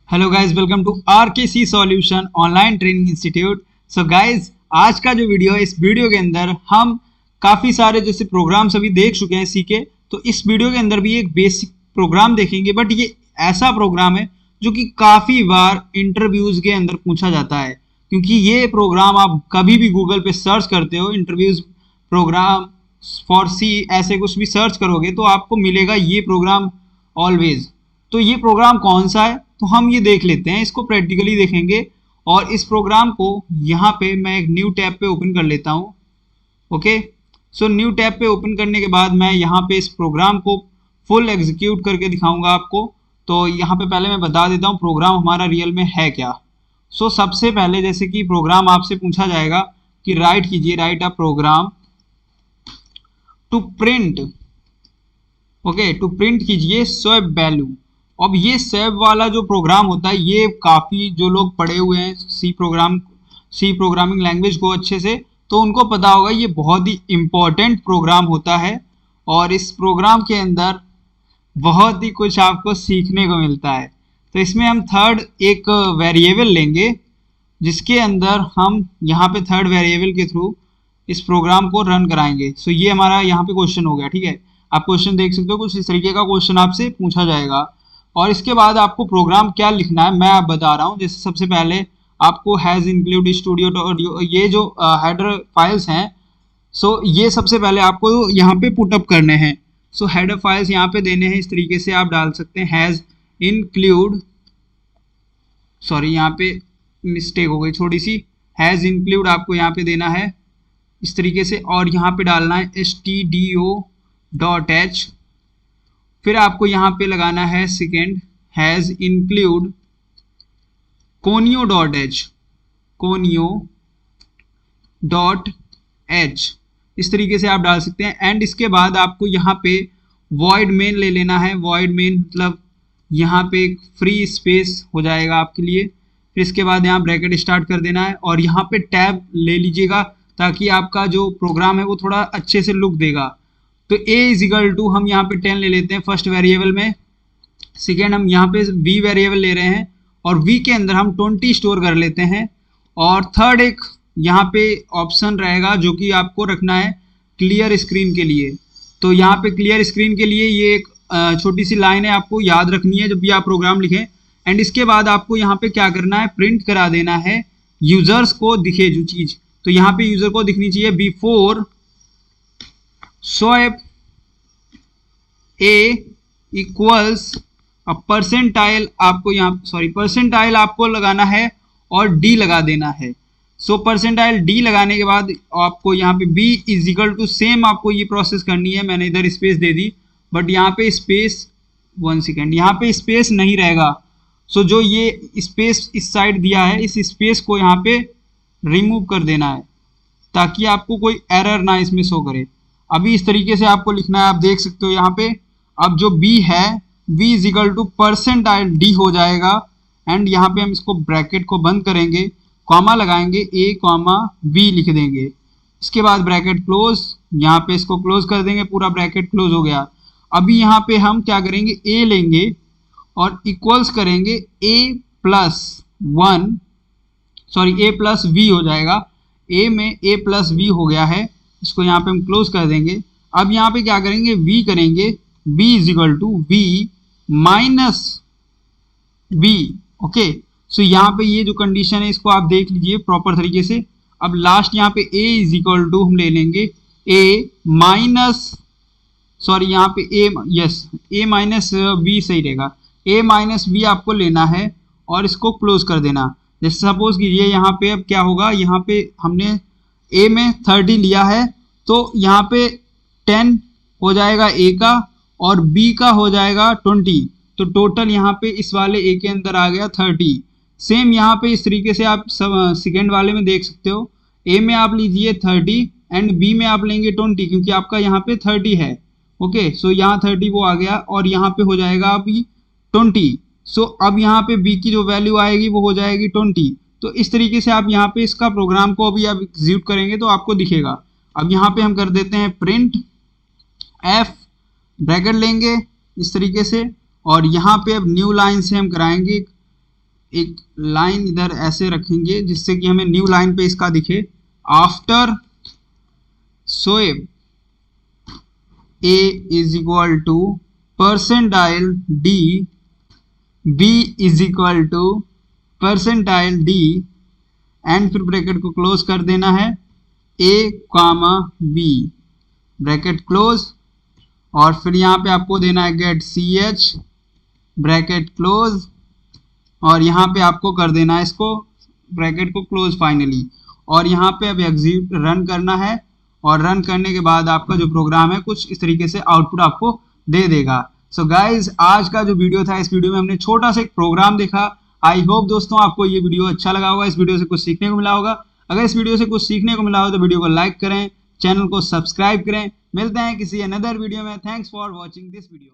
Hello guys, welcome to RKC solution online training institute. So guys, आज का जो video है, इस वीडियो के अंदर हम काफ़ी सारे जैसे प्रोग्राम्स अभी देख चुके हैं सीखे, तो इस वीडियो के अंदर भी एक बेसिक प्रोग्राम देखेंगे। बट ये ऐसा प्रोग्राम है जो कि काफ़ी बार इंटरव्यूज़ के अंदर पूछा जाता है, क्योंकि ये प्रोग्राम आप कभी भी गूगल पे सर्च करते हो, इंटरव्यूज़ प्रोग्राम फॉर सी ऐसे कुछ भी सर्च करोगे तो आपको मिलेगा ये प्रोग्राम ऑलवेज। तो ये प्रोग्राम कौन सा है, तो हम ये देख लेते हैं, इसको प्रैक्टिकली देखेंगे। और इस प्रोग्राम को यहाँ पे मैं एक न्यू टैब पे ओपन कर लेता हूँ। ओके, सो न्यू टैब पे ओपन करने के बाद मैं यहाँ पे इस प्रोग्राम को फुल एग्जीक्यूट करके दिखाऊंगा आपको। तो यहाँ पे पहले मैं बता देता हूँ प्रोग्राम हमारा रियल में है क्या। सो सबसे पहले जैसे कि प्रोग्राम आपसे पूछा जाएगा कि राइट कीजिए, write a program to print, okay, to print कीजिए स्वैप वैल्यू। अब ये स्वैप वाला जो प्रोग्राम होता है, ये काफ़ी जो लोग पढ़े हुए हैं सी प्रोग्रामिंग लैंग्वेज को अच्छे से, तो उनको पता होगा ये बहुत ही इम्पोर्टेंट प्रोग्राम होता है। और इस प्रोग्राम के अंदर बहुत ही कुछ आपको सीखने को मिलता है। तो इसमें हम थर्ड एक वेरिएबल लेंगे, जिसके अंदर हम यहाँ पे थर्ड वेरिएबल के थ्रू इस प्रोग्राम को रन कराएंगे। सो ये हमारा यहाँ पे क्वेश्चन हो गया। ठीक है, आप क्वेश्चन देख सकते हो, कुछ इस तरीके का क्वेश्चन आपसे पूछा जाएगा। और इसके बाद आपको प्रोग्राम क्या लिखना है मैं आप बता रहा हूँ। जैसे सबसे पहले आपको हैज़ इंक्लूड स्टूडियो, ये जो हेडर फाइल्स हैं, सो ये सबसे पहले आपको यहाँ पे पुटअप करने हैं। सो हेडर फाइल्स यहाँ पे देने हैं, इस तरीके से आप डाल सकते हैं हैज़ इंक्लूड, सॉरी यहाँ पे मिस्टेक हो गई छोटी सी, हैज़ इंक्लूड आपको यहाँ पे देना है इस तरीके से, और यहाँ पे डालना है stdio.h। फिर आपको यहाँ पे लगाना है second has include conio.h, conio.h, इस तरीके से आप डाल सकते हैं। एंड इसके बाद आपको यहाँ पे void main ले लेना है। void main मतलब यहाँ पे एक फ्री स्पेस हो जाएगा आपके लिए। फिर इसके बाद यहाँ ब्रैकेट स्टार्ट कर देना है और यहाँ पे टैब ले लीजिएगा, ताकि आपका जो प्रोग्राम है वो थोड़ा अच्छे से लुक देगा। तो a इज इक्वल टू हम यहाँ पे 10 ले लेते हैं फर्स्ट वेरिएबल में। सेकेंड हम यहाँ पे v वेरिएबल ले रहे हैं और v के अंदर हम 20 स्टोर कर लेते हैं। और थर्ड एक यहाँ पे ऑप्शन रहेगा जो कि आपको रखना है क्लियर स्क्रीन के लिए। तो यहाँ पे क्लियर स्क्रीन के लिए ये एक छोटी सी लाइन है, आपको याद रखनी है जब भी आप प्रोग्राम लिखें। एंड इसके बाद आपको यहाँ पे क्या करना है, प्रिंट करा देना है यूजर्स को दिखे जो चीज़। तो यहाँ पे यूजर को दिखनी चाहिए बिफोर स्वैप ए इक्वल्स परसेंटाइल, आपको यहाँ परसेंटाइल आपको लगाना है और डी लगा देना है। सो परसेंटाइल डी लगाने के बाद आपको यहाँ पे B is equal to same, आपको ये प्रोसेस करनी है। मैंने इधर स्पेस दे दी, बट यहाँ पे स्पेस 1 सेकेंड, यहाँ पे स्पेस नहीं रहेगा। सो जो ये स्पेस इस साइड दिया है, इस स्पेस को यहाँ पे रिमूव कर देना है, ताकि आपको कोई एरर ना इसमें शो करे। अभी इस तरीके से आपको लिखना है, आप देख सकते हो यहाँ पे। अब जो b है, b is equal to percentile d हो जाएगा। एंड यहाँ पे हम इसको ब्रैकेट को बंद करेंगे, कॉमा लगाएंगे, a कॉमा b लिख देंगे। इसके बाद ब्रैकेट क्लोज, यहाँ पे इसको क्लोज कर देंगे, पूरा ब्रैकेट क्लोज हो गया। अभी यहाँ पे हम क्या करेंगे, a लेंगे और इक्वल्स करेंगे a प्लस v हो जाएगा। a में a प्लस v हो गया है, इसको यहाँ पे हम क्लोज कर देंगे। अब यहाँ पे क्या करेंगे, v करेंगे, b is equal to v minus v। Okay, so यहाँ पे ये जो कंडीशन है इसको आप देख लीजिए प्रॉपर तरीके से। अब लास्ट यहाँ पे a इज इक्वल टू हम ले लेंगे a माइनस, सॉरी यहाँ पे a माइनस b सही रहेगा, a माइनस b आपको लेना है और इसको क्लोज कर देना। जैसे सपोज कीजिए यहाँ पे अब क्या होगा, यहाँ पे हमने a में 30 लिया है, तो यहाँ पे 10 हो जाएगा a का और b का हो जाएगा 20। तो टोटल यहाँ पे इस वाले a के अंदर आ गया 30। सेम यहाँ पे इस तरीके से आप सब सेकेंड वाले में देख सकते हो, a में आप लीजिए 30 एंड b में आप लेंगे 20, क्योंकि आपका यहाँ पे 30 है। ओके, सो यहाँ 30 वो आ गया और यहाँ पे हो जाएगा अभी 20। सो अब यहाँ पे b की जो वैल्यू आएगी वो हो जाएगी 20। तो इस तरीके से आप यहाँ पे इसका प्रोग्राम को अभी आप एग्जीक्यूट करेंगे तो आपको दिखेगा। अब यहाँ पे हम कर देते हैं प्रिंट f, ब्रैकेट लेंगे इस तरीके से, और यहाँ पे अब न्यू लाइन से हम कराएंगे एक लाइन इधर ऐसे रखेंगे जिससे कि हमें न्यू लाइन पे इसका दिखे, after Shoaib A is equal to percentile D, B is equal to percentile D, and फिर ब्रैकेट को क्लोज कर देना है, A comma B, bracket close, और फिर यहाँ पे आपको देना है गेट CH, ब्रैकेट क्लोज, और यहाँ पे आपको कर देना है इसको ब्रैकेट को क्लोज फाइनली, और यहाँ पे अब एग्जीक्यूट रन करना है, और रन करने के बाद आपका जो प्रोग्राम है कुछ इस तरीके से आउटपुट आपको दे देगा। सो गाइज, आज का जो वीडियो था, इस वीडियो में हमने छोटा सा एक प्रोग्राम देखा। आई होप दोस्तों आपको ये वीडियो अच्छा लगा होगा, इस वीडियो से कुछ सीखने को मिला होगा। अगर इस वीडियो से कुछ सीखने को मिला हो तो वीडियो को लाइक करें, चैनल को सब्सक्राइब करें। मिलते हैं किसी अनदर वीडियो में। Thanks for watching this video.